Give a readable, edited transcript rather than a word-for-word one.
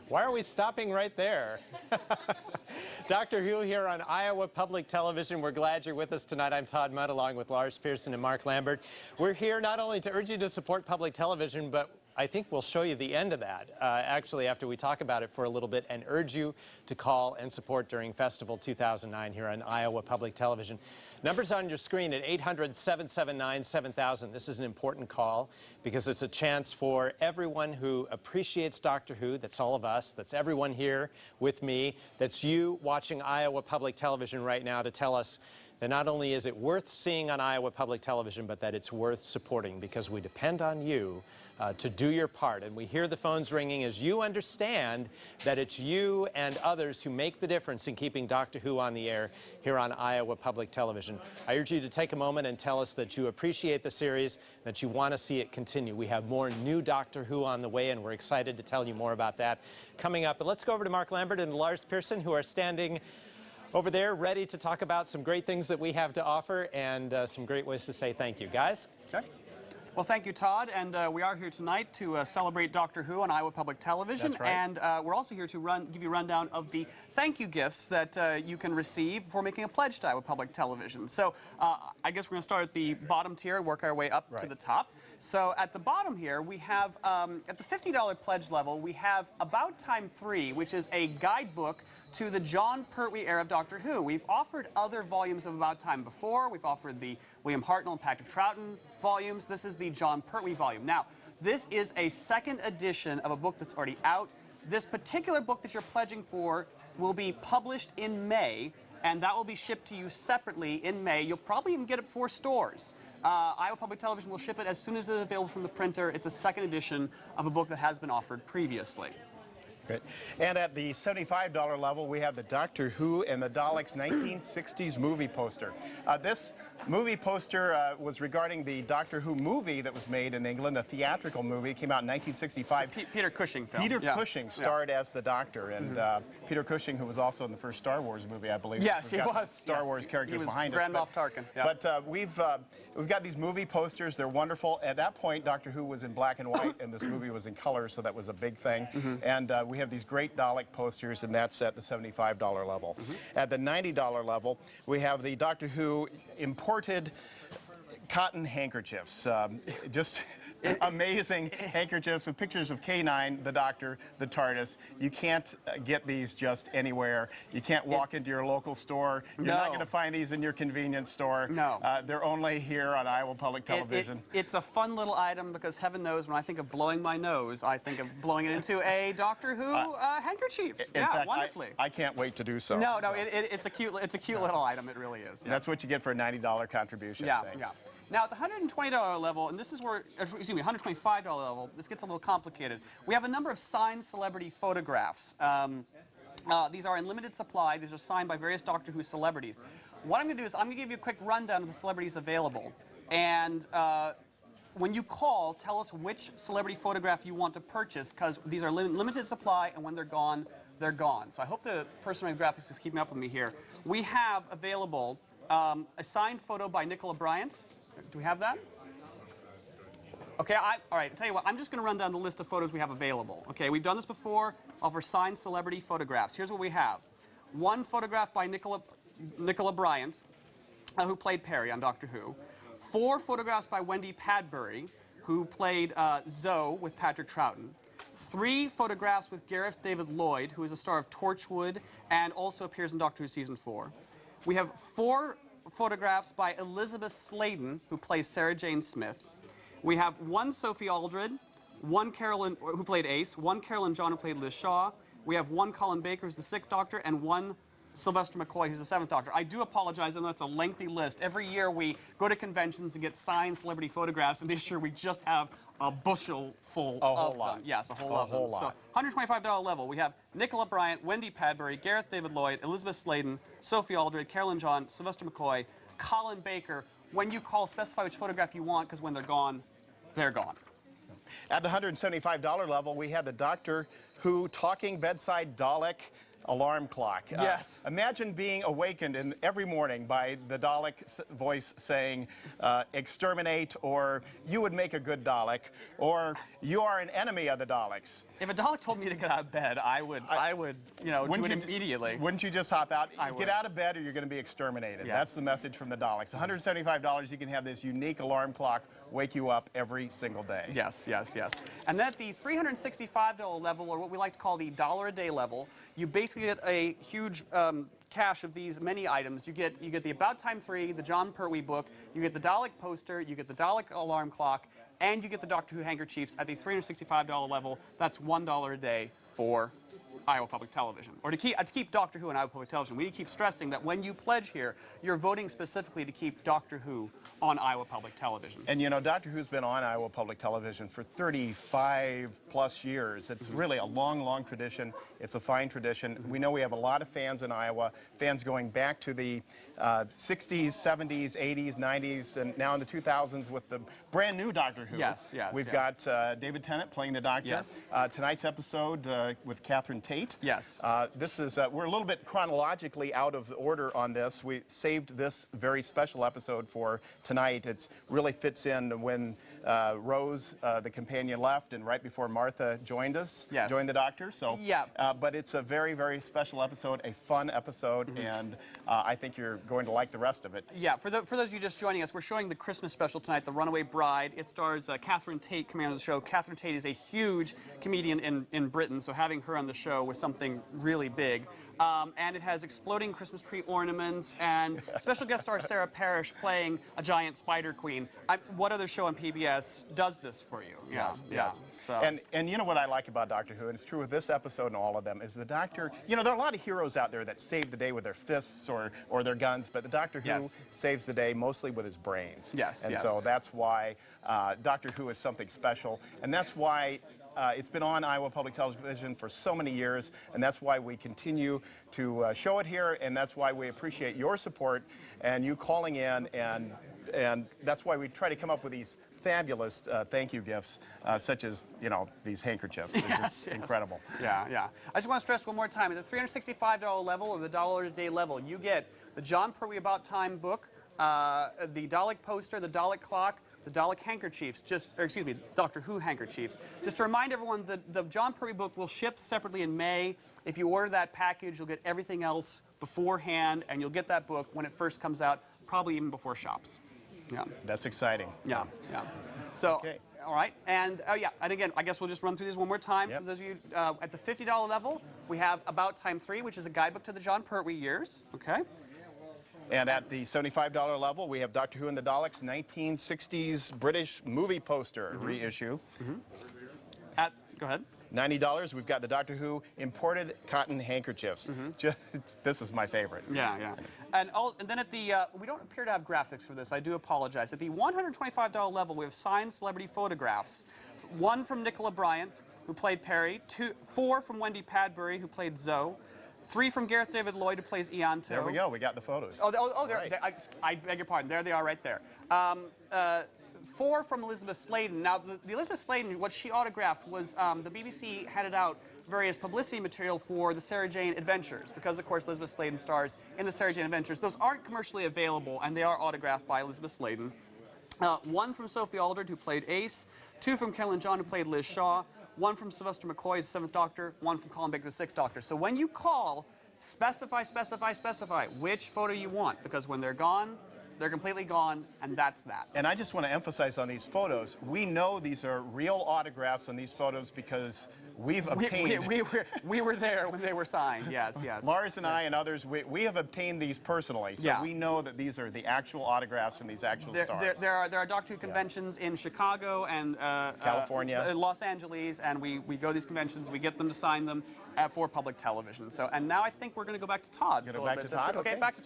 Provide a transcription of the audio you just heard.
Why are we stopping right there? Dr. Who here on Iowa Public Television. We're glad you're with us tonight. I'm Todd Mudd along with Lars Pearson and Mark Lambert. We're here not only to urge you to support public television, but I think we'll show you the end of that, actually, after we talk about it for a little bit, and urge you to call and support during Festival 2009 here on Iowa Public Television. Numbers on your screen at 800-779-7000. This is an important call because it's a chance for everyone who appreciates Doctor Who, that's all of us, that's everyone here with me, that's you watching Iowa Public Television right now, to tell us that not only is it worth seeing on Iowa Public Television, but that it's worth supporting, because we depend on you to do your part. And we hear the phones ringing as you understand that it's you and others who make the difference in keeping Doctor Who on the air here on Iowa Public Television. I urge you to take a moment and tell us that you appreciate the series, that you want to see it continue. We have more new Doctor Who on the way, and we're excited to tell you more about that coming up. But let's go over to Mark Lambert and Lars Pearson, who are standing over there ready to talk about some great things that we have to offer and some great ways to say thank you. Guys? Okay. Well, thank you, Todd, and we are here tonight to celebrate Doctor Who on Iowa Public Television. That's right. And we're also here to give you a rundown of the thank you gifts that you can receive for making a pledge to Iowa Public Television. So I guess we're going to start at the bottom tier and work our way up to the top. So at the bottom here, we have, at the $50 pledge level, we have About Time 3, which is a guidebook to the John Pertwee era of Doctor Who. We've offered other volumes of About Time before. We've offered the William Hartnell and Patrick Troughton volumes. This is the John Pertwee volume. Now, this is a second edition of a book that's already out. This particular book that you're pledging for will be published in May, and that will be shipped to you separately in May. You'll probably even get it 4 stores. Iowa Public Television will ship it as soon as it's available from the printer. It's a second edition of a book that has been offered previously. Great. And at the $75 level, we have the Doctor Who and the Daleks 1960s movie poster. This movie poster was regarding the Doctor Who movie that was made in England, a theatrical movie. It came out in 1965. Peter Cushing film. Peter Cushing starred as the Doctor, and Peter Cushing, who was also in the first Star Wars movie, I believe. Yes, he was. Star Wars characters behind us. Grand Moff Tarkin. Yeah. But we've got these movie posters. They're wonderful. At that point, Doctor Who was in black and white, and this movie was in color, so that was a big thing. And we have these great Dalek posters, and that's at the $75 level. At the $90 level, we have the Doctor Who imported cotton handkerchiefs. Just amazing handkerchiefs with pictures of K9, the Doctor, the TARDIS. You can't get these just anywhere. You can't walk into your local store. You're not going to find these in your convenience store. No. They're only here on Iowa Public Television. It's a fun little item because heaven knows when I think of blowing my nose, I think of blowing it into a Doctor Who handkerchief. In fact, wonderfully. I can't wait to do so. No, it's a cute little item. It really is. Yeah. That's what you get for a $90 contribution. Yeah, Thanks. yeah. Now, at the $120 level, and this is where, excuse me, $125 level, this gets a little complicated. We have a number of signed celebrity photographs. These are in limited supply. These are signed by various Doctor Who celebrities. What I'm going to do is I'm going to give you a quick rundown of the celebrities available. And when you call, tell us which celebrity photograph you want to purchase, because these are limited supply, and when they're gone, they're gone. So I hope the person in graphics is keeping up with me here. We have available a signed photo by Nicola Bryant. Do we have that? Okay, all right, I'll tell you what, I'm just going to run down the list of photos we have available. Okay, we've done this before, of our signed celebrity photographs. Here's what we have. One photograph by Nicola Bryant, who played Perry on Doctor Who. 4 photographs by Wendy Padbury, who played Zoe with Patrick Troughton. 3 photographs with Gareth David Lloyd, who is a star of Torchwood and also appears in Doctor Who Season 4. We have 4 photographs by Elizabeth Sladen, who plays Sarah Jane Smith. We have 1 Sophie Aldred, 1 Carolyn, who played Ace, 1 Carolyn John, who played Liz Shaw. We have 1 Colin Baker, who's the 6th Doctor, and 1 Sylvester McCoy, who's the 7th Doctor. I do apologize, I know that's a lengthy list. Every year we go to conventions to get signed celebrity photographs, and this year we just have a bushel full of them. Yes, a whole lot. So $125 level, we have Nicola Bryant, Wendy Padbury, Gareth David Lloyd, Elizabeth Sladen, Sophie Aldred, Carolyn John, Sylvester McCoy, Colin Baker. When you call, specify which photograph you want, because when they're gone, they're gone. At the $175 level, we have the Doctor Who talking bedside Dalek alarm clock. Yes. Imagine being awakened every morning by the Dalek voice saying, exterminate, or you would make a good Dalek, or you are an enemy of the Daleks. If a Dalek told me to get out of bed, I would, do it immediately. Wouldn't you just hop out? I would. Get out of bed or you're going to be exterminated. Yeah. That's the message from the Daleks. $175, you can have this unique alarm clock wake you up every single day. Yes, yes, yes. And then at the $365 level, or what we like to call the $1 a day level, you basically get a huge cache of these many items. You get the About Time 3, the John Pertwee book, you get the Dalek poster, you get the Dalek alarm clock, and you get the Doctor Who handkerchiefs at the $365 level. That's $1 a day for Iowa Public Television. Or to keep Doctor Who on Iowa Public Television. We keep stressing that when you pledge here, you're voting specifically to keep Doctor Who on Iowa Public Television. And you know, Doctor Who's been on Iowa Public Television for 35 plus years. It's really a long, long tradition. It's a fine tradition. We know we have a lot of fans in Iowa, fans going back to the 60s, 70s, 80s, 90s, and now in the 2000s with the brand new Doctor Who. Yes, yes. We've got David Tennant playing the Doctor. Yes. Tonight's episode with Catherine Tate. Yes. This is, we're a little bit chronologically out of order on this. We saved this very special episode for tonight. It really fits in when Rose, the companion, left, and right before Martha joined us, yes. joined the Doctor. So, yeah. But it's a very, very special episode, a fun episode, and I think you're going to like the rest of it. Yeah, for those of you just joining us, we're showing the Christmas special tonight, The Runaway Bride. It stars Catherine Tate coming on the show. Catherine Tate is a huge comedian in Britain, so having her on the show was something really big. And it has exploding Christmas tree ornaments and special guest star Sarah Parrish playing a giant Spider Queen. What other show on PBS does this for you? Yeah, Yes, yeah. yes. So. And you know what I like about Doctor Who, and it's true with this episode and all of them, is the Doctor, you know, there are a lot of heroes out there that save the day with their fists or their guns, but the Doctor Who Yes. saves the day mostly with his brains. Yes, and yes. so that's why Doctor Who is something special, and that's why it's been on Iowa Public Television for so many years, and that's why we continue to show it here, and that's why we appreciate your support and you calling in, and that's why we try to come up with these fabulous thank you gifts, such as, you know, these handkerchiefs. They're just incredible. Yeah, yeah. I just want to stress one more time, at the $365 level or the $1 a day level, you get the John Pertwee About Time book, the Dalek poster, the Dalek clock, the Dalek handkerchiefs, Doctor Who handkerchiefs. Just to remind everyone, the John Pertwee book will ship separately in May. If you order that package, you'll get everything else beforehand, and you'll get that book when it first comes out, probably even before shops. Yeah. That's exciting. Yeah, yeah. So, Okay. all right, and and again, I guess we'll just run through these one more time. Yep. For those of you at the $50 level, we have About Time 3, which is a guidebook to the John Pertwee years. Okay. And at the $75 level, we have Doctor Who and the Daleks 1960s British movie poster reissue. Go ahead. $90, we've got the Doctor Who imported cotton handkerchiefs. This is my favorite. Yeah, yeah. And then at the, we don't appear to have graphics for this, I do apologize. At the $125 level, we have signed celebrity photographs. One from Nicola Bryant, who played Perry, 4 from Wendy Padbury, who played Zoe, 3 from Gareth David Lloyd, who plays Ianto. There we go, we got the photos. Right. I beg your pardon, there they are right there. 4 from Elizabeth Sladen. Now, the Elizabeth Sladen, what she autographed was the BBC handed out various publicity material for the Sarah Jane Adventures, because, of course, Elizabeth Sladen stars in the Sarah Jane Adventures. Those aren't commercially available, and they are autographed by Elizabeth Sladen. 1 from Sophie Aldred, who played Ace, 2 from Carolyn John, who played Liz Shaw, 1 from Sylvester McCoy as the 7th Doctor, 1 from Colin Baker, the 6th Doctor. So when you call, specify which photo you want, because when they're gone, they're completely gone, and that's that. And I just want to emphasize on these photos, we know these are real autographs on these photos because we've obtained... We were there when they were signed, yes, yes. Lars and I and others, we have obtained these personally, so we know that these are the actual autographs from these actual stars. There are Doctor Who conventions in Chicago and California, Los Angeles, and we go to these conventions, we get them to sign them for public television. So, and now I think we're going to go back to Todd. Back to Todd? Okay, back to